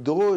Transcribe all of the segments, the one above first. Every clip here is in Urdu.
2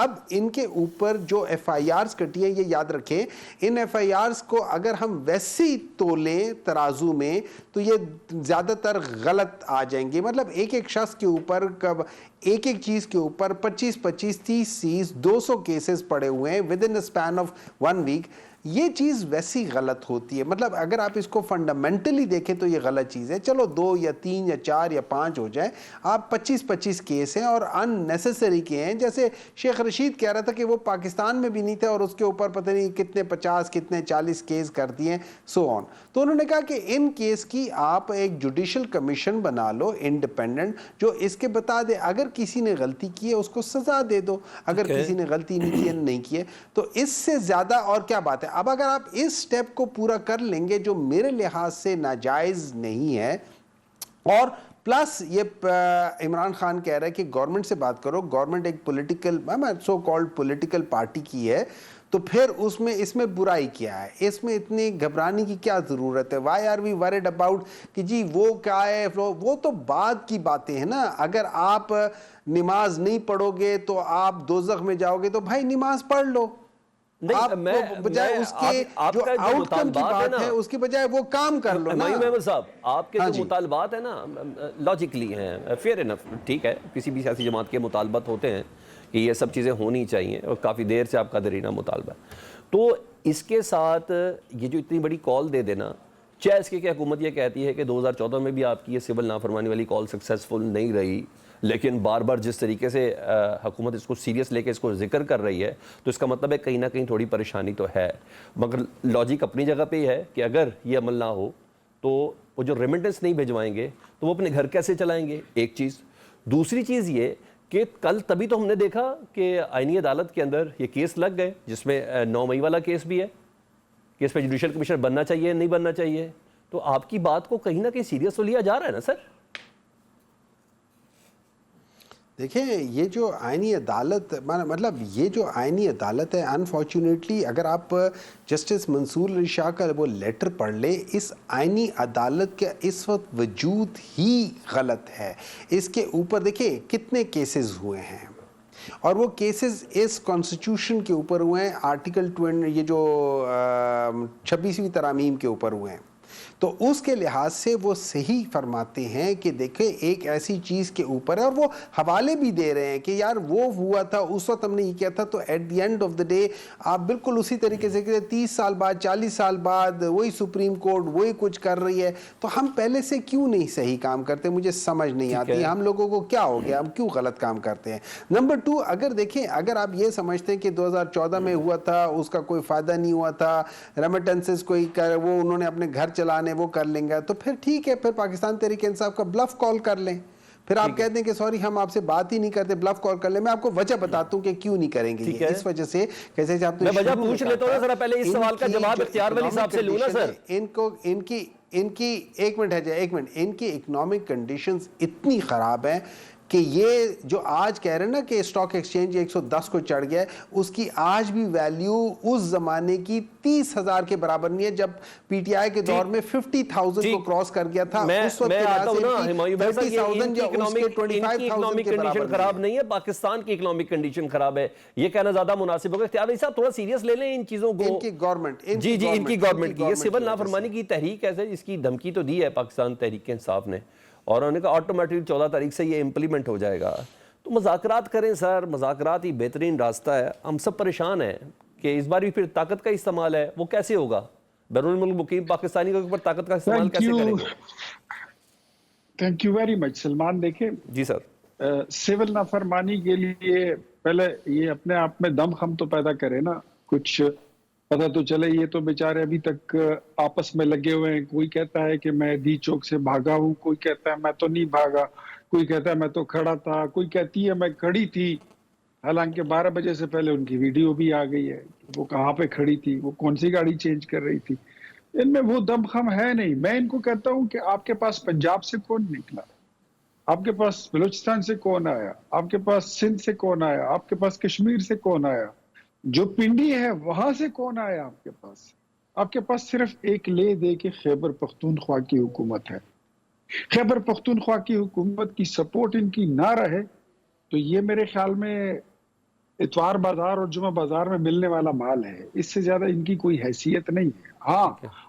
اب ان کے اوپر جو ایف آئی آرز کٹی ہیں، یہ یاد رکھیں ان ایف آئی آرز کو اگر ہم ویسی تولیں ترازو میں تو یہ زیادہ تر غلط آ جائیں گے. مطلب ایک ایک شخص کے اوپر ایک ایک چیز کے اوپر 25 30 200 کیسز پڑے ہوئے ہیں with in Spain of 1 week. یہ چیز ویسی غلط ہوتی ہے. مطلب اگر آپ اس کو فنڈامنٹلی دیکھیں تو یہ غلط چیز ہے. چلو 2 یا 3 یا 4 یا 5 ہو جائیں, آپ 25 کیس ہیں اور ان نیسیسری کے ہیں. جیسے شیخ رشید کہہ رہا تھا کہ وہ پاکستان میں بھی نہیں تھے اور اس کے اوپر پتہ نہیں کتنے 50 کتنے 40 کیس کر دیے سو آن. تو انہوں نے کہا کہ ان کیس کی آپ ایک جوڈیشل کمیشن بنا لو انڈیپینڈنٹ, جو اس کے بتا دے اگر کسی نے غلطی کی ہے اس کو سزا دے دو, اگر کسی نے غلطی نہیں کی ہے تو اس سے زیادہ اور کیا بات ہے. اب اگر آپ اس سٹیپ کو پورا کر لیں گے جو میرے لحاظ سے ناجائز نہیں ہے, اور پلس یہ عمران خان کہہ رہا ہے کہ گورنمنٹ سے بات کرو, گورنمنٹ ایک political so called political party کی ہے, تو پھر اس میں برائی کیا ہے, اس میں اتنی گھبرانے کی کیا ضرورت ہے. Why are we worried about کہ جی وہ کیا ہے, وہ تو بعد کی باتیں ہیں نا. اگر آپ نماز نہیں پڑھو گے تو آپ دوزخ میں جاؤ گے, تو بھائی نماز پڑھ لو. آپ کو بجائے اس کے جو آؤٹ کم کی بات ہے اس کی بجائے وہ کام کر لو نا. محمد صاحب آپ کے جو مطالبات ہیں نا لاجیکلی ہیں, فیئر انف, ٹھیک ہے, کسی بھی سیاسی جماعت کے مطالبات ہوتے ہیں کہ یہ سب چیزیں ہونی چاہیے اور کافی دیر سے آپ کا درینہ مطالبہ ہے. تو اس کے ساتھ یہ جو اتنی بڑی کال دے دینا, چاہے اس کے کہ حکومت یہ کہتی ہے کہ 2014 میں بھی آپ کی یہ سول نافرمانی والی کال سکسیسفل نہیں رہی, لیکن بار بار جس طریقے سے حکومت اس کو سیریس لے کے اس کو ذکر کر رہی ہے تو اس کا مطلب ہے کہیں نہ کہیں تھوڑی پریشانی تو ہے. مگر لاجک اپنی جگہ پہ ہی ہے کہ اگر یہ عمل نہ ہو تو وہ جو ریمیٹنس نہیں بھیجوائیں گے تو وہ اپنے گھر کیسے چلائیں گے, ایک چیز. دوسری چیز یہ کہ کل تبھی تو ہم نے دیکھا کہ آئینی عدالت کے اندر یہ کیس لگ گئے جس میں 9 مئی والا کیس بھی ہے کہ اس پہ جوڈیشل کمیشنر بننا چاہیے نہیں بننا چاہیے. تو آپ کی بات کو کہیں نہ کہیں سیریس تو لیا جا رہا ہے نا سر. دیکھیں یہ جو آئینی عدالت مطلب یہ جو آئینی عدالت ہے, انفارچونیٹلی اگر آپ جسٹس منصور علی شاہ کا وہ لیٹر پڑھ لیں, اس آئینی عدالت کا اس وقت وجود ہی غلط ہے. اس کے اوپر دیکھیں کتنے کیسز ہوئے ہیں اور وہ کیسز اس کانسٹیٹیوشن کے اوپر ہوئے ہیں, آرٹیکل 20 یہ جو 26ویں ترامیم کے اوپر ہوئے ہیں. تو اس کے لحاظ سے وہ صحیح فرماتے ہیں کہ دیکھیں ایک ایسی چیز کے اوپر ہے, اور وہ حوالے بھی دے رہے ہیں کہ یار وہ ہوا تھا اس وقت ہم نے یہ کیا تھا. تو at the end of the day آپ بالکل اسی طریقے سے کہ 30 سال بعد 40 سال بعد وہی سپریم کورٹ وہی کچھ کر رہی ہے, تو ہم پہلے سے کیوں نہیں صحیح کام کرتے, مجھے سمجھ نہیں آتی ہم لوگوں کو کیا ہو گیا, ہم کیوں غلط کام کرتے ہیں. نمبر 2, اگر دیکھیں اگر آپ یہ سمجھتے ہیں کہ 2014 میں ہوا تھا اس کا کوئی فائدہ نہیں ہوا تھا, ریمیٹنسز کوئی وہ انہوں نے اپنے گھر چلانے وہ کر لیں گے, تو پھر ٹھیک ہے, پھر پاکستان تحریک انصاف کا بلف کال کر لیں, پھر آپ کہہ دیں کہ سوری ہم آپ سے بات ہی نہیں کرتے, بلف کال کر لیں. میں آپ کو وجہ بتاتا ہوں کہ کیوں نہیں کریں گے یہ, اس وجہ سے کیسے آپ نے وجہ پوچھ لیتا ہوں ذرا پہلے اس سوال کا جواب اختیار والی صاحب سے لوں نا سر. ان کی ایک منٹ ہے, ایک منٹ, ان کی اکنامک کنڈیشنز اتنی خراب ہیں کہ یہ جو آج کہہ رہے ہیں نا کہ اسٹاک ایکسچینج 110 کو چڑھ گیا ہے, اس کی آج بھی ویلیو اس زمانے کی 30,000 کے برابر نہیں ہے جب پی ٹی آئی کے دور میں 50,000 کو کراس کر گیا تھا. اس وقت میں آتا ہوں نا 30,000 یا اس کے 25,000 کے برابر خراب نہیں ہے, پاکستان کی اکنامک کنڈیشن خراب ہے, یہ کہنا زیادہ مناسب ہوگا. اختیار علی صاحب تھوڑا سیریس لے لیں ان چیزوں کو. ان کی گورنمنٹ جی ان کی گورنمنٹ کی یہ سول نافرمانی کی تحریک ہے, اس کی دھمکی تو دی ہے پاکستان تحریک انصاف نے, اور انہوں نے کہا آٹومیٹک 14 تاریخ سے یہ امپلیمنٹ ہو جائے گا. تو مذاکرات کریں سر, مذاکرات ہی بہترین راستہ ہے. ہم سب پریشان ہیں کہ اس بار بھی پھر طاقت کا استعمال ہے, وہ کیسے ہوگا, بیرون ملک مقیم پاکستانی کے اوپر طاقت کا استعمال کیسے کریں گے. Thank you very much Salman. دیکھیں جی سر, سول نافرمانی کے لیے پہلے یہ اپنے آپ میں دم خم تو پیدا کرے نا, کچھ پتہ تو چلے. یہ تو بیچارے ابھی تک آپس میں لگے ہوئے ہیں, کوئی کہتا ہے کہ میں دی چوک سے بھاگا ہوں, کوئی کہتا ہے میں تو نہیں بھاگا, کوئی کہتا ہے میں تو کھڑا تھا, کوئی کہتی ہے میں کھڑی تھی, حالانکہ 12 بجے سے پہلے ان کی ویڈیو بھی آ گئی ہے وہ کہاں پہ کھڑی تھی, وہ کون سی گاڑی چینج کر رہی تھی. ان میں وہ دم خم ہے نہیں. میں ان کو کہتا ہوں کہ آپ کے پاس پنجاب سے کون نکلا, آپ کے پاس بلوچستان سے کون آیا, آپ کے پاس سندھ سے کون آیا, آپ کے پاس کشمیر سے کون آیا, جو پنڈی ہے وہاں سے کون آیا آپ کے پاس. آپ کے پاس صرف ایک لے دے کے خیبر پختونخوا کی حکومت ہے. خیبر پختونخوا کی حکومت کی سپورٹ ان کی نہ رہے تو یہ میرے خیال میں اتوار بازار اور جمعہ بازار میں ملنے والا مال ہے، اس سے زیادہ ان کی کوئی حیثیت نہیں ہے۔ ہاں،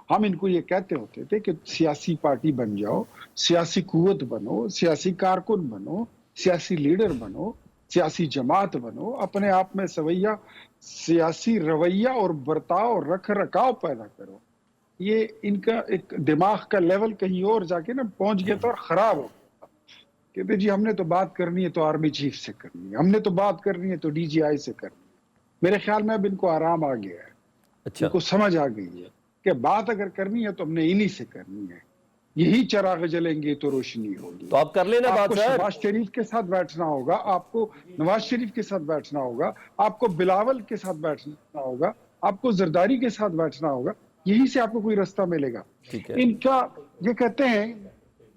ہم ان کو یہ کہتے ہوتے تھے کہ سیاسی پارٹی بن جاؤ، سیاسی قوت بنو، سیاسی کارکن بنو، سیاسی لیڈر بنو، سیاسی جماعت بنو، اپنے آپ میں سویہ سیاسی رویہ اور برتاؤ رکھ رکھاؤ پیدا کرو۔ یہ ان کا ایک دماغ کا لیول کہیں اور جا کے نا پہنچ گیا تھا اور خراب ہو گیا۔ کہتے جی ہم نے تو بات کرنی ہے تو آرمی چیف سے کرنی ہے، ہم نے تو بات کرنی ہے تو ڈی جی آئی سے کرنی ہے۔ میرے خیال میں اب ان کو آرام آ گیا ہے، اچھا ان کو سمجھ آ گئی ہے کہ بات اگر کرنی ہے تو ہم نے انہی سے کرنی ہے، یہی چراغ جلیں گے تو روشنی ہوگی۔ تو آپ کر لینا آپ بات کو سر۔ شہباز شریف کے ساتھ بیٹھنا ہوگا، آپ کو نواز شریف کے ساتھ بیٹھنا ہوگا، آپ کو بلاول کے ساتھ بیٹھنا ہوگا، آپ کو زرداری کے ساتھ بیٹھنا ہوگا، یہی سے آپ کو کوئی رستہ ملے گا۔ ٹھیک ہے، ان کا یہ کہتے ہیں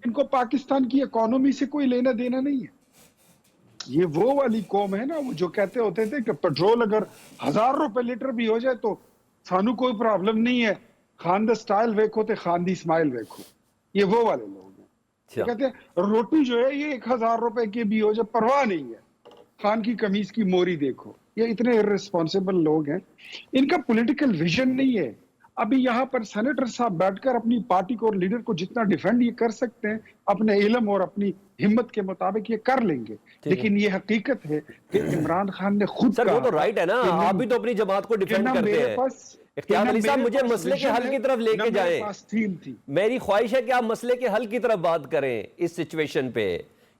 ان کو پاکستان کی اکانومی سے کوئی لینا دینا نہیں ہے۔ یہ وہ والی قوم ہے نا وہ جو کہتے ہوتے تھے کہ پیٹرول اگر 1000 روپے لیٹر بھی ہو جائے تو سانو کوئی پرابلم نہیں ہے، خان دا سٹائل ویکھو تے خان دی اسمائل ویکھو۔ یہ وہ والے لوگ ہیں، یہ اچھا کہتے ہیں روٹی جو ہے یہ 1000 روپے کی بھی ہو جائے پرواہ نہیں ہے، خان کی قمیض کی موری دیکھو۔ یہ اتنے irresponsible لوگ ہیں، ان کا پولیٹیکل ویژن نہیں ہے۔ ابھی یہاں پر سینیٹر صاحب بیٹھ کر اپنی پارٹی کو اور لیڈر کو جتنا ڈیفینڈ یہ کر سکتے ہیں اپنے علم اور اپنی ہمت کے مطابق یہ کر لیں گے، لیکن یہ حقیقت ہے کہ عمران خان نے خود سر وہ کہا تو رائٹ ہے نا، کہ آپ بھی تو اپنی جماعت کو کہ ڈیفینڈ نہ کرتے میرے ہیں۔ پاس اختیار علی صاحب مجھے مسئلے کے حل کی طرف لے کے جائیں، میرے پاس تھیم تھی۔ میری خواہش ہے کہ آپ مسئلے کے حل کی طرف بات کریں اس سچویشن پہ،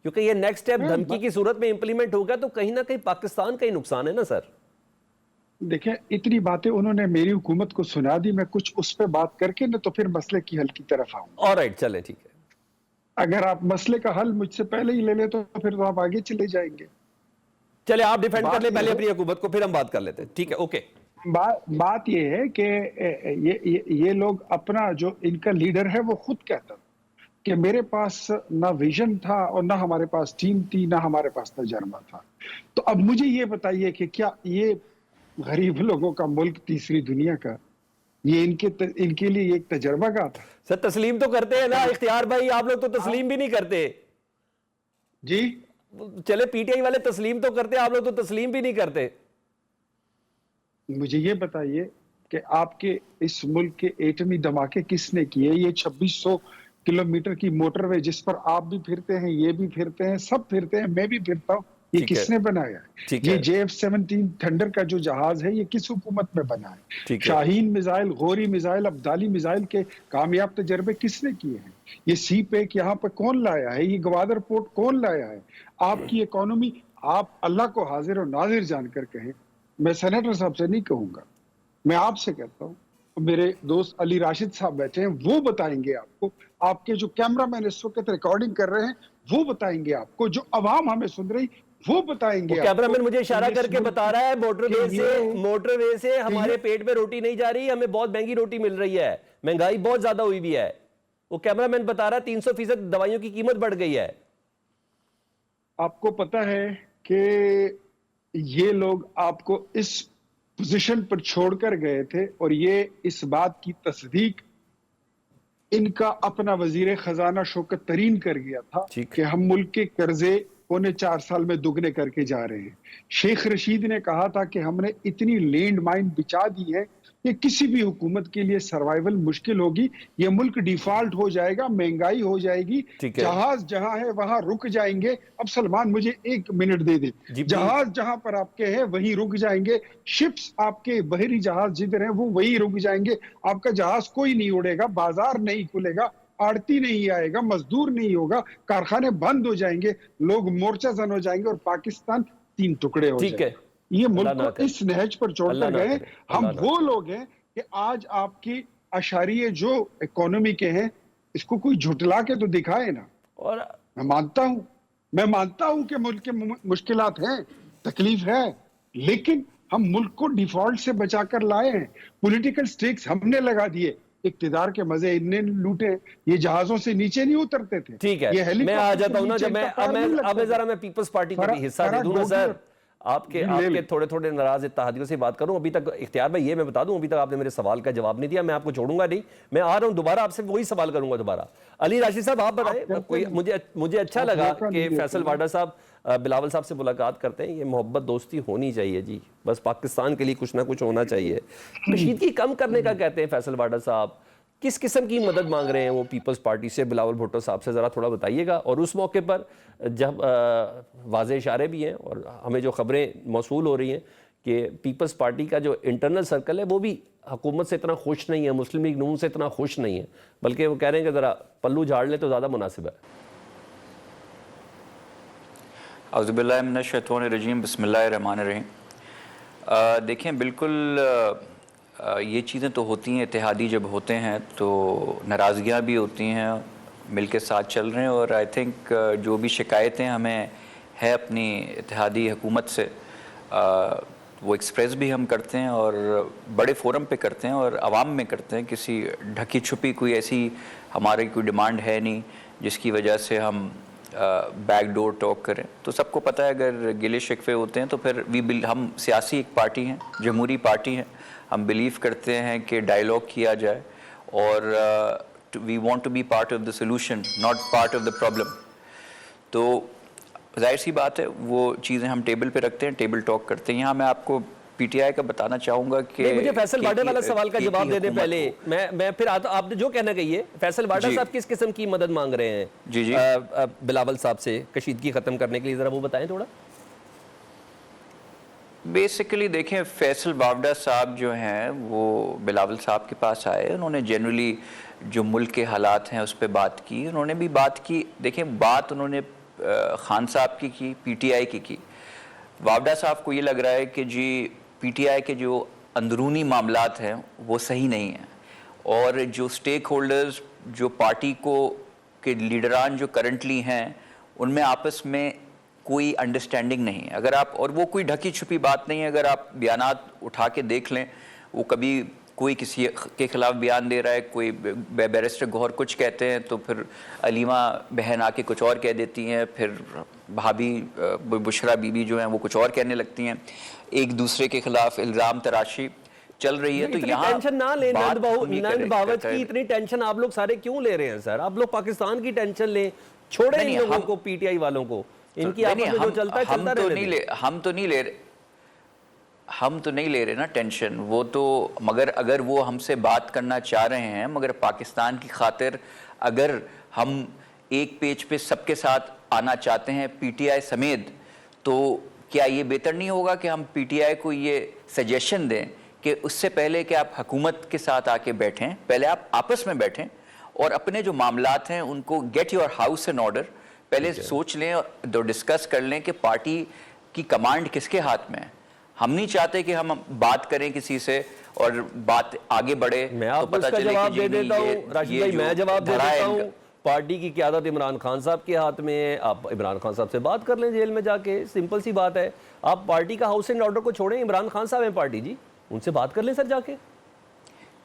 کیونکہ یہ نیکسٹ اسٹیپ دھمکی کی صورت میں امپلیمنٹ ہوگا تو کہیں نہ کہیں پاکستان کا ہی نقصان ہے نا سر۔ دیکھیں اتنی باتیں انہوں نے میری حکومت کو سنا دی، میں کچھ اس پہ بات کر کے نہ تو پھر مسئلے کی حل کی طرف آؤں۔ آلرائٹ چلیں ٹھیک ہے، اگر آپ مسئلے کا حل مجھ سے پہلے ہی لے لیں تو پھر تو آپ آگے چلے جائیں گے۔ چلے آپ ڈیفینڈ کر بات لیں یہ پہلے ہے- اپنی حکومت کو، پھر ہم بات کر لیتے ہیں، ٹھیک ہے اوکے۔ بات یہ ہے کہ یہ لوگ اپنا جو ان کا لیڈر ہے وہ خود کہتا تھا کہ میرے پاس نہ ویژن تھا اور نہ ہمارے پاس ٹیم تھی، نہ ہمارے پاس تجربہ تھا۔ تو اب مجھے یہ بتائیے کہ کیا یہ غریب لوگوں کا ملک تیسری دنیا کا یہ ان کے لیے ایک تجربہ کا تھا؟ سر تسلیم تو کرتے ہیں نا اختیار بھائی، آپ لوگ تو تسلیم بھی نہیں کرتے۔ جی چلے پی ٹی آئی والے تسلیم تو کرتے، آپ لوگ تو تسلیم بھی نہیں کرتے۔ مجھے یہ بتائیے کہ آپ کے اس ملک کے ایٹمی دھماکے کس نے کیے؟ یہ 2600 کلومیٹر کی موٹر وے جس پر آپ بھی پھرتے ہیں، یہ بھی پھرتے ہیں، سب پھرتے ہیں، میں بھی پھرتا ہوں، یہ ٹھیک ہے، کس نے بنایا ہے؟ ٹھیک یہ ہے، JF-17 تھنڈر کا جو جہاز ہے یہ کس حکومت میں بنا ہے؟ ٹھیک ہے، Shaheen missile, Ghauri missile, Abdali missile کے کامیاب تجربے کس نے کیے ہیں؟ یہ سی پیک یہاں پہ کون لایا ہے؟ یہ گوادر پورٹ کون لایا ہے؟ آپ کی اکانومی، آپ اللہ کو حاضر و ناظر جان کر کہیں، میں سینیٹر صاحب سے نہیں کہوں گا، میں آپ سے کہتا ہوں، میرے دوست علی راشد صاحب بیٹھے ہیں وہ بتائیں گے آپ کو، آپ کے جو کیمرہ مین اس وقت ریکارڈنگ کر رہے ہیں وہ بتائیں گے آپ کو، جو عوام ہمیں سن رہی وہ بتائیں گے وہ آپ کیمرہ کو۔ مین مجھے اشارہ کر کے بتا رہا ہے موٹر وے سے ہمارے پیٹ میں روٹی نہیں جا رہی، ہمیں بہت مہنگی روٹی مل رہی ہے، مہنگائی بہت زیادہ ہوئی بھی ہے۔ وہ کیمرہ مین بتا رہا ہے 300% دوائیوں کی قیمت بڑھ گئی ہے۔ آپ کو پتا ہے کہ یہ لوگ آپ کو اس پوزیشن پر چھوڑ کر گئے تھے اور یہ اس بات کی تصدیق ان کا اپنا وزیر خزانہ شوکت ترین کر گیا تھا ٹھیک، کہ ہم ملک کے قرضے 4.25 سال میں دگنے کر کے جا رہے ہیں۔ شیخ رشید نے کہا تھا کہ ہم نے اتنی لینڈ مائن بچا دی ہے کہ کسی بھی حکومت کے لیے سروائیول مشکل ہوگی، یہ ملک ڈیفالٹ ہو جائے گا، مہنگائی ہو جائے گی، ٹھیک ہے، جہاز جہاں ہے وہاں رک جائیں گے۔ اب سلمان مجھے 1 منٹ دے دیں، جی جہاز جہاں پر آپ کے ہیں وہیں رک جائیں گے، شپس آپ کے بحری جہاز جدھر ہیں وہ وہیں رک جائیں گے، آپ کا جہاز کوئی نہیں اڑے گا، بازار نہیں کھلے گا، آڑتی نہیں آئے گا، مزدور نہیں ہوگا، کارخانے بند ہو جائیں گے، لوگ مورچہ زن ہو جائیں گے اور پاکستان 3 ٹکڑے ہو ٹھیک جائیں ہے، گے۔ یہ اللہ ملک نہ کو کرے، اس نہج پر چھوڑ اللہ کر نہ گئے۔ کرے، ہم اللہ نہ وہ کرے۔ لوگ ہیں کہ آج آپ کی اشاریے جو اکانومی کے ہیں اس کو کوئی جھٹلا کے تو دکھائے نا۔ اور میں مانتا ہوں کہ ملک کے مشکلات ہیں، تکلیف ہے، لیکن ہم ملک کو ڈیفالٹ سے بچا کر لائے ہیں۔ پولیٹیکل سٹیکس ہم نے لگا دیے، اقتدار کے مزے ان نے لوٹے، یہ جہازوں سے نیچے نہیں اترتے تھے، ٹھیک ہے، یہ ہیلی میں آ کاپٹر جاتا سے ہوں نا، نیچے جب ان کا پیر نہیں لگتا اب تھا۔ ذرا میں پیپلز پارٹی کو بھی حصہ دے فرا دوں نا گوگی سر۔ آپ کے تھوڑے تھوڑے ناراض اتحادیوں سے بات کروں. ابھی تک اختیار بھائی یہ میں بتا دوں ابھی تک آپ نے میرے سوال کا جواب نہیں دیا, میں آپ کو چھوڑوں گا نہیں, میں آ رہا ہوں دوبارہ آپ سے وہی سوال کروں گا دوبارہ. علی راشد صاحب آپ بتائیں, مجھے اچھا لگا کہ فیصل واڈا صاحب بلاول صاحب سے ملاقات کرتے ہیں, یہ محبت دوستی ہونی چاہیے جی, بس پاکستان کے لیے کچھ نہ کچھ ہونا چاہیے. کشیدگی کم کرنے کا کہتے ہیں فیصل واڈا صاحب, کس قسم کی مدد مانگ رہے ہیں وہ پیپلز پارٹی سے, بلاول بھٹو صاحب سے ذرا تھوڑا بتائیے گا. اور اس موقع پر جب واضح اشارے بھی ہیں اور ہمیں جو خبریں موصول ہو رہی ہیں کہ پیپلز پارٹی کا جو انٹرنل سرکل ہے وہ بھی حکومت سے اتنا خوش نہیں ہے, مسلم لیگ نون سے اتنا خوش نہیں ہے, بلکہ وہ کہہ رہے ہیں کہ ذرا پلو جھاڑ لیں تو زیادہ مناسب ہے. اعوذ باللہ من الشیطان الرجیم, بسم اللہ الرحمن الرحیم. دیکھیں بالکل یہ چیزیں تو ہوتی ہیں, اتحادی جب ہوتے ہیں تو ناراضگیاں بھی ہوتی ہیں, مل کے ساتھ چل رہے ہیں. اور آئی تھنک جو بھی شکایتیں ہمیں ہے اپنی اتحادی حکومت سے وہ ایکسپریس بھی ہم کرتے ہیں اور بڑے فورم پہ کرتے ہیں اور عوام میں کرتے ہیں. کسی ڈھکی چھپی کوئی ایسی ہماری کوئی ڈیمانڈ ہے نہیں جس کی وجہ سے ہم بیک ڈور ٹاک کریں. تو سب کو پتہ ہے اگر گلے شکوے ہوتے ہیں تو پھر ہم سیاسی ایک پارٹی ہیں, جمہوری پارٹی ہیں, ہم بلیو کرتے ہیں کہ ڈائیلاگ کیا جائے اور we want to be part of the solution not part of the problem. تو ظاہر سی بات ہے وہ چیزیں ہم ٹیبل پہ رکھتے ہیں, ٹیبل ٹاک کرتے ہیں. یہاں میں آپ کو پی ٹی آئی کا بتانا چاہوں گا کہ مجھے فیصل واڈا والا سوال کا جواب دے دیں پہلے, میں پھر آپ نے جو کہنا کہیے. فیصل واڈا صاحب کس قسم کی مدد مانگ رہے ہیں جی بلاول صاحب سے کشیدگی ختم کرنے کے لیے, ذرا وہ بتائیں تھوڑا. بیسیکلی دیکھیں فیصل واڈا صاحب جو ہیں وہ بلاول صاحب کے پاس آئے, انہوں نے جنرلی جو ملک کے حالات ہیں اس پہ بات کی. انہوں نے بھی بات کی, دیکھیں بات انہوں نے خان صاحب کی, پی ٹی آئی کی. واڈا صاحب کو یہ لگ رہا ہے کہ جی پی ٹی آئی کے جو اندرونی معاملات ہیں وہ صحیح نہیں ہیں اور جو سٹیک ہولڈرز جو پارٹی کو کے لیڈران جو کرنٹلی ہیں ان میں آپس میں کوئی انڈرسٹینڈنگ نہیں ہے. اگر آپ, اور وہ کوئی ڈھکی چھپی بات نہیں ہے, اگر آپ بیانات اٹھا کے دیکھ لیں, وہ کبھی کوئی کسی کے خلاف بیان دے رہا ہے, کوئی بیرسٹر گوہر کچھ کہتے ہیں تو پھر علیمہ بہن آ کے کچھ اور کہہ دیتی ہیں, پھر بھابھی بشرا بی بی جو ہیں وہ کچھ اور کہنے لگتی ہیں, ایک دوسرے کے خلاف الزام تراشی چل رہی ہے. تو یہاں ٹینشن نہ لیں, نند باوچ کی اتنی ٹینشن آپ لوگ سارے کیوں لے رہے ہیں سر؟ آپ لوگ پاکستان کی ٹینشن لیں, چھوڑیں ان لوگوں کو, پی ٹی آئی والوں کو, ان کی آپس میں جو چلتا ہے چلتا رہنے دیں. ہم تو نہیں لے رہے نا ٹینشن, وہ تو مگر اگر وہ ہم سے بات کرنا چاہ رہے ہیں, مگر پاکستان کی خاطر اگر ہم ایک پیج پہ سب کے ساتھ آنا چاہتے ہیں پی ٹی آئی سمیت, تو کیا یہ بہتر نہیں ہوگا کہ ہم پی ٹی آئی کو یہ سجیشن دیں کہ اس سے پہلے کہ آپ حکومت کے ساتھ آ کے بیٹھیں, پہلے آپ آپس میں بیٹھیں اور اپنے جو معاملات ہیں ان کو get your house in order, پہلے سوچ لیں اور ڈسکس کر لیں کہ پارٹی کی کمانڈ کس کے ہاتھ میں ہے. ہم نہیں چاہتے کہ ہم بات کریں کسی سے اور بات آگے بڑھے. میں آپ کو اس کا جواب دے دیتا ہوں راشد بھائی, میں جواب دے دیتا ہوں. پارٹی کی قیادت عمران خان صاحب کے ہاتھ میں ہے, آپ عمران خان صاحب سے بات کر لیں جیل میں جا کے, سمپل سی بات ہے. آپ پارٹی کا ہاؤس اینڈ آرڈر کو چھوڑیں, عمران خان صاحب ہیں پارٹی, جی ان سے بات کر لیں سر جا کے.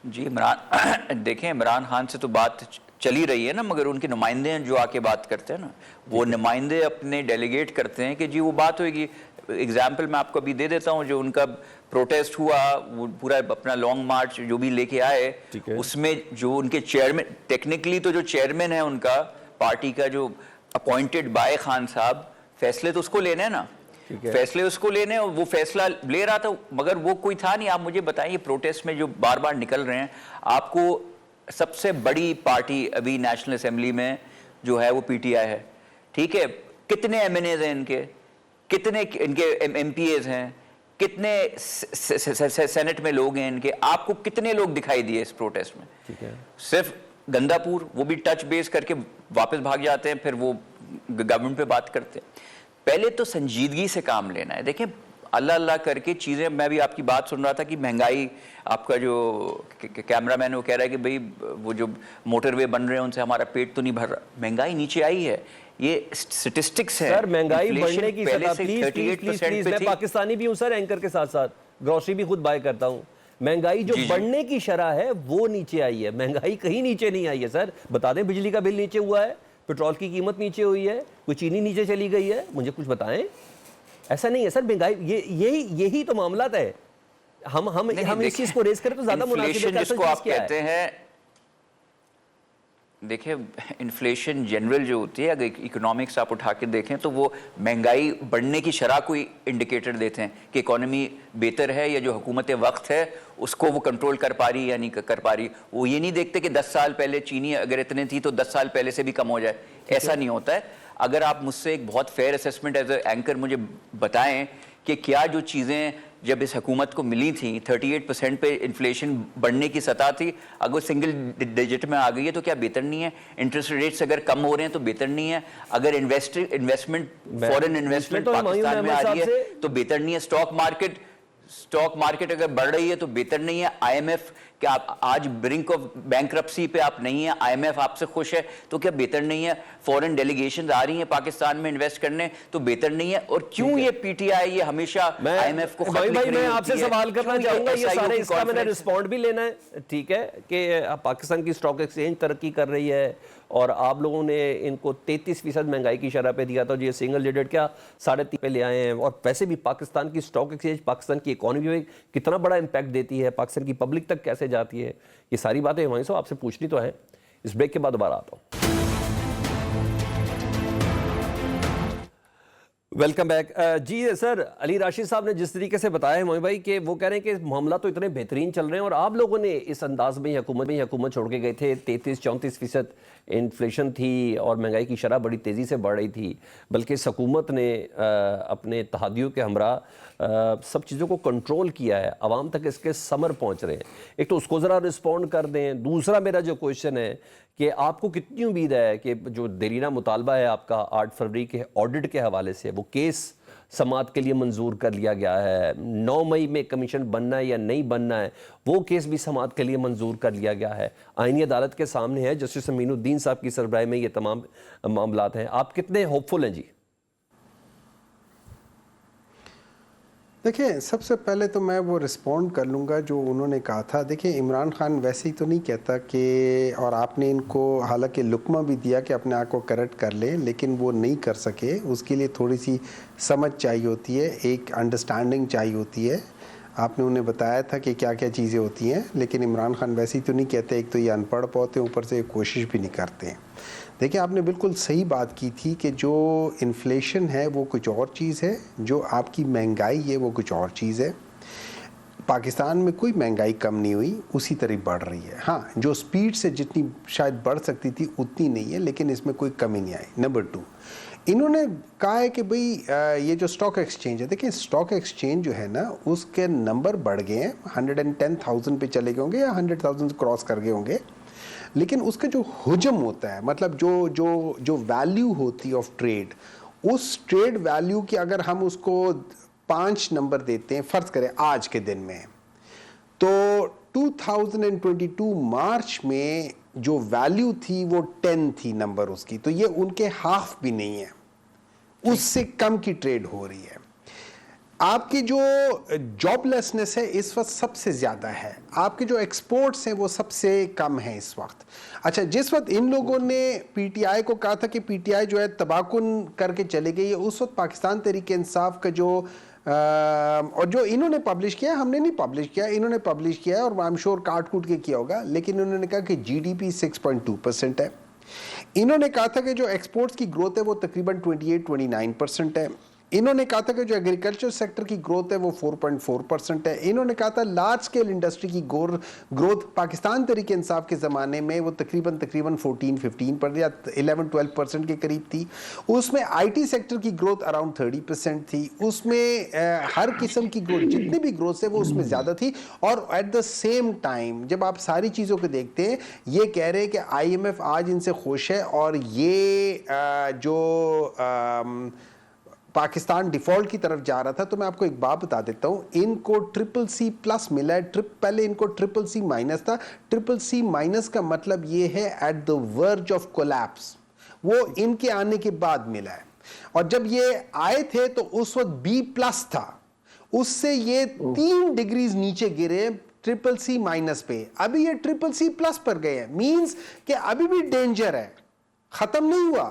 جی عمران, دیکھیں عمران خان سے تو بات چلی رہی ہے نا, مگر ان کے نمائندے ہیں جو آ کے بات کرتے ہیں نا, وہ نمائندے اپنے ڈیلیگیٹ کرتے ہیں کہ جی وہ بات ہوئے گی. ایگزامپل میں آپ کو ابھی دے دیتا ہوں, جو ان کا پروٹیسٹ ہوا, وہ پورا اپنا لانگ مارچ جو بھی لے کے آئے, اس میں جو ان کے چیئرمین, ٹیکنیکلی تو جو چیئرمین ہے ان کا پارٹی کا جو اپوائنٹڈ بائے خان صاحب, فیصلے تو اس کو لینے ہیں نا, فیصلے اس کو لینے, اور وہ فیصلہ لے رہا تھا, مگر وہ کوئی تھا نہیں. آپ مجھے بتائیں پروٹیسٹ میں جو بار بار نکل رہے ہیں, آپ کو سب سے بڑی پارٹی ابھی نیشنل اسمبلی میں جو ہے وہ پی ٹی آئی ہے, ٹھیک ہے, کتنے ایم این ایز ہیں ان کے, کتنے ان کے ایم پی ایز ہیں, کتنے سینٹ میں لوگ ہیں ان کے, آپ کو کتنے لوگ دکھائی دیے اس پروٹیسٹ میں؟ صرف گندا پور, وہ بھی ٹچ بیس کر کے واپس بھاگ جاتے ہیں, پھر وہ گورنمنٹ پہ بات کرتے ہیں. پہلے تو سنجیدگی سے کام لینا ہے. دیکھیں اللہ اللہ کر کے چیزیں, میں بھی آپ کی بات سن رہا تھا کہ مہنگائی, آپ کا جو کیمرہ مین وہ کہہ رہا ہے کہ بھئی وہ جو موٹر وے بن رہے ہیں ان سے ہمارا پیٹ تو نہیں بھر رہا. مہنگائی نیچے آئی ہے, یہ سٹیٹسٹکس ہے. سر مہنگائی بڑھنے کی سطح, پلیز میں پاکستانی بھی ہوں سر, اینکر کے ساتھ ساتھ گروسری بھی خود بائی کرتا ہوں. مہنگائی جو بڑھنے کی شرح ہے وہ نیچے آئی ہے, مہنگائی کہیں نیچے نہیں آئی ہے سر. بتا دیں بجلی کا بل نیچے ہوا ہے, پیٹرول کی قیمت نیچے ہوئی ہے, کوئی چینی نیچے چلی گئی ہے, مجھے کچھ بتائیں. ایسا نہیں ہے سر, مہنگائی یہی تو معاملات ہے. ہم اس چیز کو ریز کریں تو زیادہ مناسب ہے. جس کو آپ کہتے ہیں, دیکھیں انفلیشن جنرل جو ہوتی ہے, اگر اکنامکس آپ اٹھا کے دیکھیں تو وہ مہنگائی بڑھنے کی شرح کوئی انڈیکیٹر دیتے ہیں کہ اکانومی بہتر ہے, یا جو حکومت وقت ہے اس کو وہ کنٹرول کر پا رہی یا نہیں کر پا رہی. وہ یہ نہیں دیکھتے کہ 10 سال پہلے چینی اگر اتنے تھی تو 10 سال پہلے سے بھی کم ہو جائے, ایسا نہیں ہوتا ہے. اگر آپ مجھ سے ایک بہت fair assessment as a anchor مجھے بتائیں کہ کیا جو چیزیں جب اس حکومت کو ملی تھیں 38% پہ انفلیشن بڑھنے کی سطح تھی, اگر سنگل ڈیجٹ میں آ گئی ہے تو کیا بہتر نہیں ہے؟ انٹرسٹ ریٹس اگر کم ہو رہے ہیں تو بہتر نہیں ہے؟ اگر انویسٹمنٹ فورن انویسٹمنٹ پاکستان میں آ رہی ہے تو بہتر نہیں ہے؟ اسٹاک مارکیٹ اگر بڑھ رہی ہے تو بہتر نہیں ہے؟ آئی ایم ایف کہ آپ آج برنک آف بینکرپسی پہ آپ نہیں ہیں, آئی ایم ایف آپ سے خوش ہے تو کیا بہتر نہیں ہے؟ فورن ڈیلیگیشنز آ رہی ہیں پاکستان میں انویسٹ کرنے تو بہتر نہیں ہے؟ اور کیوں یہ پی ٹی آئی یہ ہمیشہ آئی ایم ایف کو خط لکھ رہی ہوتی ہے؟ میں آپ سے سوال کرنا چاہوں گا, یہ سارے اس کا میں نے رسپونڈ بھی لینا ہے, ٹھیک ہے, کہ پاکستان کی اسٹاک ایکسچینج ترقی کر رہی ہے اور آپ لوگوں نے ان کو 33% مہنگائی کی شرح پہ دیا تھا, جو یہ سنگل ڈیجٹ کیا 3.5 پہ لے آئے ہیں, اور ویسے بھی پاکستان کی اسٹاک ایکسچینج پاکستان کی اکانومی میں کتنا بڑا امپیکٹ دیتی ہے, پاکستان کی پبلک تک کیسے جاتی ہے, یہ ساری باتیں ہماری صاحب آپ سے پوچھنی تو ہے. اس بریک کے بعد دوبارہ آتا ہوں. Welcome back. جی سر, علی راشد صاحب نے جس طریقے سے بتایا ہے موئی بھائی کہ وہ کہہ رہے ہیں کہ معاملات تو اتنے بہترین چل رہے ہیں اور آپ لوگوں نے اس انداز میں حکومت چھوڑ کے گئے تھے, 33-34% انفلیشن تھی اور مہنگائی کی شرح بڑی تیزی سے بڑھ رہی تھی, بلکہ اس حکومت نے اپنے اتحادیوں کے ہمراہ سب چیزوں کو کنٹرول کیا ہے, عوام تک اس کے ثمر پہنچ رہے ہیں. ایک تو اس کو ذرا رسپونڈ کر دیں. دوسرا میرا جو کویشچن ہے کہ آپ کو کتنی امید ہے کہ جو دیرینہ مطالبہ ہے آپ کا 8 فروری کے آڈٹ کے حوالے سے, وہ کیس سماعت کے لیے منظور کر لیا گیا ہے, 9 مئی میں کمیشن بننا ہے یا نہیں بننا ہے, وہ کیس بھی سماعت کے لیے منظور کر لیا گیا ہے, آئینی عدالت کے سامنے ہے, جسٹس امین الدین صاحب کی سربراہی میں یہ تمام معاملات ہیں. آپ کتنے ہوپ فل ہیں جی؟ دیکھیں, سب سے پہلے تو میں وہ رسپونڈ کر لوں گا جو انہوں نے کہا تھا. دیکھیں, عمران خان ویسے ہی تو نہیں کہتا کہ, اور آپ نے ان کو حالانکہ لقمہ بھی دیا کہ اپنے آپ کو کریکٹ کر لیں, لیکن وہ نہیں کر سکے. اس کے لیے تھوڑی سی سمجھ چاہیے ہوتی ہے, ایک انڈرسٹینڈنگ چاہیے ہوتی ہے. آپ نے انہیں بتایا تھا کہ کیا کیا چیزیں ہوتی ہیں, لیکن عمران خان ویسے ہی تو نہیں کہتے. ایک تو یہ ان پڑھ پوتے ہیں, اوپر سے کوشش بھی نہیں کرتے ہیں. دیکھیں, آپ نے بالکل صحیح بات کی تھی کہ جو انفلیشن ہے وہ کچھ اور چیز ہے, جو آپ کی مہنگائی ہے وہ کچھ اور چیز ہے. پاکستان میں کوئی مہنگائی کم نہیں ہوئی, اسی طرح بڑھ رہی ہے. ہاں, جو سپیڈ سے جتنی شاید بڑھ سکتی تھی اتنی نہیں ہے, لیکن اس میں کوئی کمی نہیں آئی. نمبر 2, انہوں نے کہا ہے کہ بھئی یہ جو سٹاک ایکسچینج ہے, دیکھیں سٹاک ایکسچینج جو ہے نا اس کے نمبر بڑھ گئے ہیں, 110,000 پہ چلے گئے ہوں گے یا 100,000 کراس کر گئے ہوں گے, لیکن اس کا جو حجم ہوتا ہے, مطلب جو ویلیو ہوتی ہے آف ٹریڈ, اس ٹریڈ ویلیو کی اگر ہم اس کو 5 نمبر دیتے ہیں, فرض کریں آج کے دن میں, تو 2022 مارچ میں جو ویلیو تھی وہ 10 تھی نمبر اس کی, تو یہ ان کے ہاف بھی نہیں ہے, اس سے کم کی ٹریڈ ہو رہی ہے. آپ کی جو جاب لیسنس ہے اس وقت سب سے زیادہ ہے, آپ کے جو ایکسپورٹس ہیں وہ سب سے کم ہیں اس وقت. اچھا, جس وقت ان لوگوں نے پی ٹی آئی کو کہا تھا کہ پی ٹی آئی جو ہے تباکن کر کے چلے گئی, اس وقت پاکستان تحریک انصاف کا جو اور جو انہوں نے پبلش کیا, ہم نے نہیں پبلش کیا, انہوں نے پبلش کیا ہے اور I'm sure کاٹ کوٹ کے کیا ہوگا, لیکن انہوں نے کہا کہ جی ڈی پی 6.2% ہے. انہوں نے کہا تھا کہ جو ایکسپورٹس کی گروتھ ہے وہ تقریباً 28-29% ہے. انہوں نے کہا تھا کہ جو ایگریکلچر سیکٹر کی گروتھ ہے وہ 4.4% ہے. انہوں نے کہا تھا لارج سکیل انڈسٹری کی گروتھ پاکستان تحریک انصاف کے زمانے میں وہ تقریباً 14-15% یا 11-12% کے قریب تھی. اس میں آئی ٹی سیکٹر کی گروتھ اراؤنڈ 30% تھی. اس میں ہر قسم کی گروتھ, جتنی بھی گروتھ ہے وہ اس میں زیادہ تھی. اور ایٹ دا سیم ٹائم جب آپ ساری چیزوں کو دیکھتے ہیں, یہ کہہ رہے کہ آئی ایم ایف آج ان سے خوش ہے, اور یہ جو پاکستان ڈیفالٹ کی طرف جا رہا تھا, تو میں آپ کو ایک بات بتا دیتا ہوں, ان کو CCC+ ملا ہے. پہلے ان کو CCC- تھا. CCC- کا مطلب یہ ہے ایٹ دا ورج آف کولیپس, وہ ان کے آنے کے بعد ملا ہے. اور جب یہ آئے تھے تو اس وقت B+ تھا, اس سے یہ 3 ڈگریز نیچے گرے CCC- پہ. ابھی یہ CCC+ پر گئے ہیں, مینز کہ ابھی بھی ڈینجر ہے, ختم نہیں ہوا.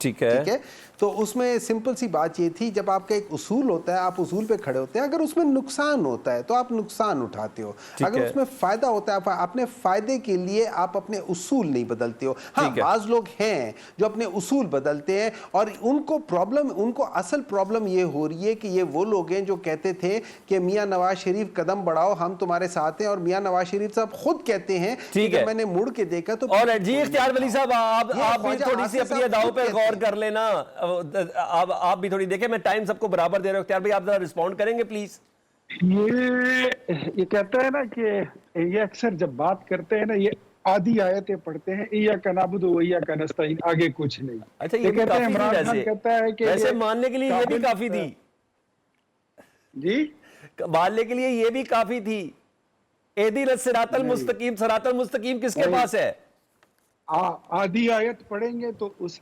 ٹھیک ہے. ٹھیک ہے, تو اس میں سمپل سی بات یہ تھی, جب آپ کا ایک اصول ہوتا ہے, آپ اصول پہ کھڑے ہوتے ہیں, اگر اس میں نقصان ہوتا ہے تو آپ نقصان اٹھاتے ہو, اگر اس میں فائدہ ہوتا ہے اپنے فائدے کے لیے آپ اپنے اصول نہیں بدلتے ہو. ہاں, بعض لوگ ہیں جو اپنے اصول بدلتے ہیں, اور ان کو اصل پرابلم یہ ہو رہی ہے کہ یہ وہ لوگ ہیں جو کہتے تھے کہ میاں نواز شریف قدم بڑھاؤ, ہم تمہارے ساتھ ہیں, اور میاں نواز شریف صاحب خود کہتے ہیں کہ جب میں نے مڑ کے دیکھا تو. اور جی اختیار ولی صاحب, آپ بھی تھوڑی سی اپنی اداؤں پہ غور کر لینا, آپ بھی تھوڑی دیکھیں, میں ٹائم سب کو برابر دے رہا ہوں. اختیار بھائی آپ ذرا رسپونڈ کریں گے پلیز. یہ کہتا ہے نا کہ یہ اکثر جب بات کرتے ہیں نا, یہ آدھی آیتیں پڑھتے ہیں, ایاک نعبد و ایاک نستعین, آگے کچھ نہیں. اچھا یہ بھی کہتے ہیں کافی تھی عمران خان کہتا ہے کہ ویسے ماننے کے لیے یہ بھی کافی تھی. جی ماننے کے لیے یہ بھی کافی تھی. اہدنا الصراط المستقیم, صراط المستقیم کس کے پاس ہے؟ آدھی آیت پڑھیں گے تو اس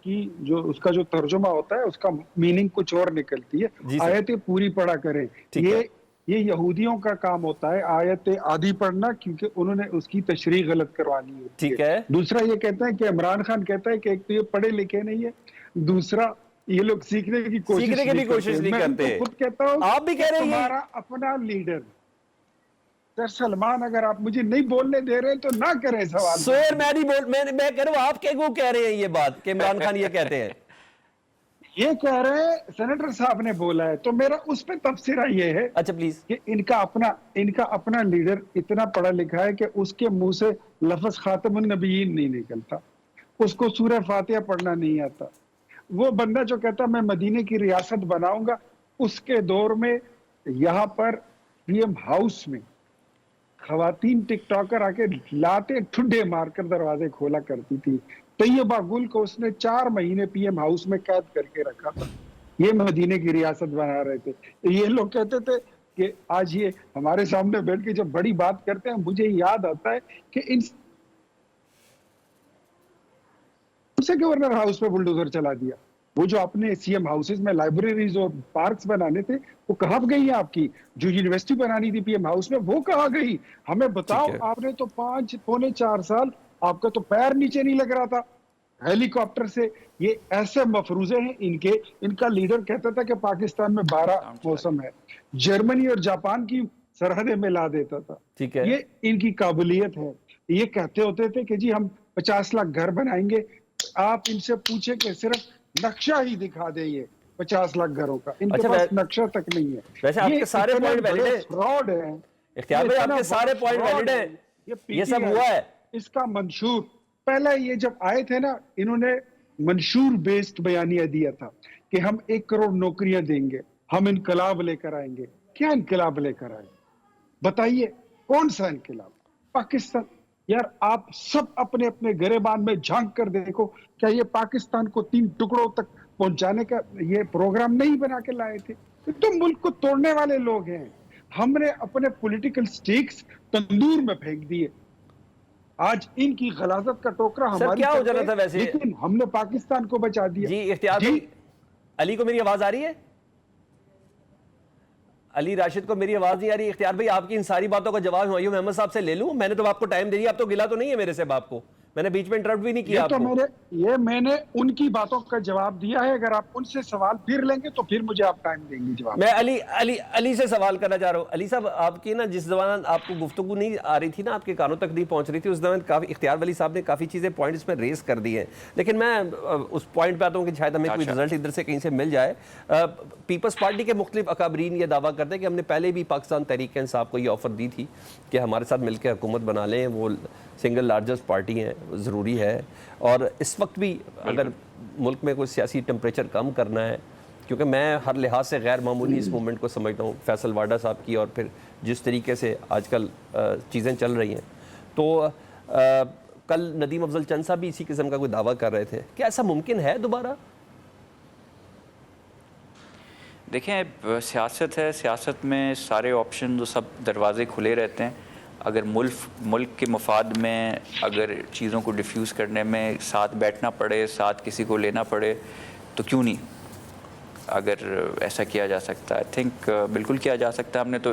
کا جو ترجمہ ہوتا ہے اس کا میننگ کچھ اور نکلتی ہے. آیتیں پوری پڑھا کریں. یہ یہودیوں کا کام ہوتا ہے آیتیں آدھی پڑھنا, کیونکہ انہوں نے اس کی تشریح غلط کروانی ہوتی ہے. ٹھیک ہے. دوسرا یہ کہتا ہے کہ عمران خان کہتا ہے کہ ایک تو یہ پڑھے لکھے نہیں ہے, دوسرا یہ لوگ سیکھنے کی کوشش نہیں کرتے. میں خود کہتا ہوں آپ بھی کہہ رہے ہیں تمہارا اپنا لیڈر سر سلمان, اگر آپ مجھے نہیں بولنے دے رہے تو نہ کریں سوال. سویر میں کہہ رہا ہوں, آپ کیوں کہہ رہے ہیں یہ بات کہ عمران خان یہ کہتے ہیں؟ یہ کہہ رہے ہیں سینیٹر صاحب نے بولا ہے, تو میرا اس پہ تبصرہ یہ ہے اچھا پلیز کہ ان کا اپنا لیڈر اتنا پڑھا لکھا ہے کہ اس کے منہ سے لفظ خاتم النبیین نہیں نکلتا, اس کو سورہ فاتحہ پڑھنا نہیں آتا. وہ بندہ جو کہتا میں مدینے کی ریاست بناؤں گا, اس کے دور میں یہاں پر پی ایم ہاؤس میں خواتین ٹک ٹاکر آ کے لاتے ٹھڈے مار کر دروازے کھولا کرتی تھی. طیبہ گل کو اس نے 4 مہینے پی ایم ہاؤس میں قید کر کے رکھا تھا. یہ مدینے کی ریاست بنا رہے تھے. یہ لوگ کہتے تھے کہ آج یہ ہمارے سامنے بیٹھ کے جب بڑی بات کرتے ہیں, مجھے یاد آتا ہے کہ ان سے گورنر ہاؤس پہ بلڈوزر چلا دیا. وہ جو اپنے سی ایم ہاؤسز میں لائبریریز اور پارکس بنانے تھے, وہ کہاں گئی ہیں آپ کی؟ جو یونیورسٹی بنانی تھی پی ایم ہاؤس میں, وہ کہاں گئی؟ ہمیں بتاؤ. آپ نے تو 5-4 سال آپ کا تو پیر نیچے نہیں لگ رہا تھا ہیلی کاپٹر سے. یہ ایسے مفروضے ہیں ان کا لیڈر کہتا تھا کہ پاکستان میں 12 موسم ہے, جرمنی اور جاپان کی سرحدیں ملا دیتا تھا. یہ ان کی قابلیت ہے. یہ کہتے ہوتے تھے کہ جی ہم 50 لاکھ گھر بنائیں گے. آپ ان سے پوچھیں کہ صرف نقشہ ہی دکھا دے یہ 50 لاکھ گھروں کا, ان کے پاس نقشہ تک نہیں ہے. ویسے آپ کے سارے پوائنٹ ویلڈ ہیں, فراڈ ہے. اختیار بھائی آپ کے سارے پوائنٹ ویلڈ ہیں, یہ سب ہوا ہے. اس کا منشور پہلے یہ جب آئے تھے نا, انہوں نے منشور بیسڈ بیانیہ دیا تھا کہ ہم 1 کروڑ نوکریاں دیں گے, ہم انقلاب لے کر آئیں گے. کیا انقلاب لے کر آئیں؟ بتائیے کون سا انقلاب؟ پاکستان. یار آپ سب اپنے اپنے گریبان میں جھانک کر دیکھو, کیا یہ پاکستان کو 3 ٹکڑوں تک پہنچانے کا یہ پروگرام نہیں بنا کے لائے تھے؟ تم ملک کو توڑنے والے لوگ ہیں. ہم نے اپنے پولیٹیکل سٹیکس تندور میں پھینک دیے. آج ان کی غلاظت کا ٹوکرا ہماری کیا ہو جانا تھا ویسے, لیکن ہم نے پاکستان کو بچا دیا. جی اختیار بھائی, علی کو میری آواز آ رہی ہے؟ علی راشد کو میری آواز نہیں آ رہی. اختیار بھائی آپ کی ان ساری باتوں کا جواب ہمایوں محمد صاحب سے لے لوں؟ میں نے تو آپ کو ٹائم دے دیا, آپ تو گلا تو نہیں ہے میرے سے باپ کو, میں نے بیچ میں انٹرپٹ بھی نہیں کیا آپ کو. میں نے ان کی باتوں کا جواب دیا ہے. اگر آپ ان سے سوال پھر لیں گے تو پھر مجھے آپ ٹائم دیں گے جواب. میں علی سے سوال کرنا چاہ رہا ہوں. علی صاحب آپ کی نا جس زبان آپ کو گفتگو نہیں آ رہی تھی نا, آپ کے کانوں تک نہیں پہنچ رہی تھی, اس زمان کافی اختیار ولی صاحب نے کافی چیزیں پوائنٹس میں ریز کر دی ہیں. لیکن میں اس پوائنٹ پہ آتا ہوں کہ شاید ہمیں کوئی رزلٹ ادھر سے کہیں سے مل جائے. پیپلز پارٹی کے مختلف اکابرین یہ دعویٰ کرتے ہیں کہ ہم نے پہلے بھی پاکستان تحریک انصاف کو یہ آفر دی تھی کہ ہمارے ساتھ مل کے حکومت بنا لیں, وہ سنگل لارجسٹ پارٹی ہیں, ضروری ہے. اور اس وقت بھی اگر ملک میں کوئی سیاسی ٹمپریچر کم کرنا ہے, کیونکہ میں ہر لحاظ سے غیر معمولی اس موومنٹ کو سمجھتا ہوں, فیصل واڈا صاحب کی, اور پھر جس طریقے سے آج کل چیزیں چل رہی ہیں, تو کل ندیم افضل چند صاحب بھی اسی قسم کا کوئی دعویٰ کر رہے تھے. کیا ایسا ممکن ہے دوبارہ؟ دیکھیں سیاست ہے, سیاست میں سارے آپشن سب دروازے کھلے رہتے ہیں. اگر ملک کے مفاد میں اگر چیزوں کو ڈیفیوز کرنے میں ساتھ بیٹھنا پڑے, ساتھ کسی کو لینا پڑے, تو کیوں نہیں؟ اگر ایسا کیا جا سکتا ہے, آئی تھنک بالکل کیا جا سکتا ہے. ہم نے تو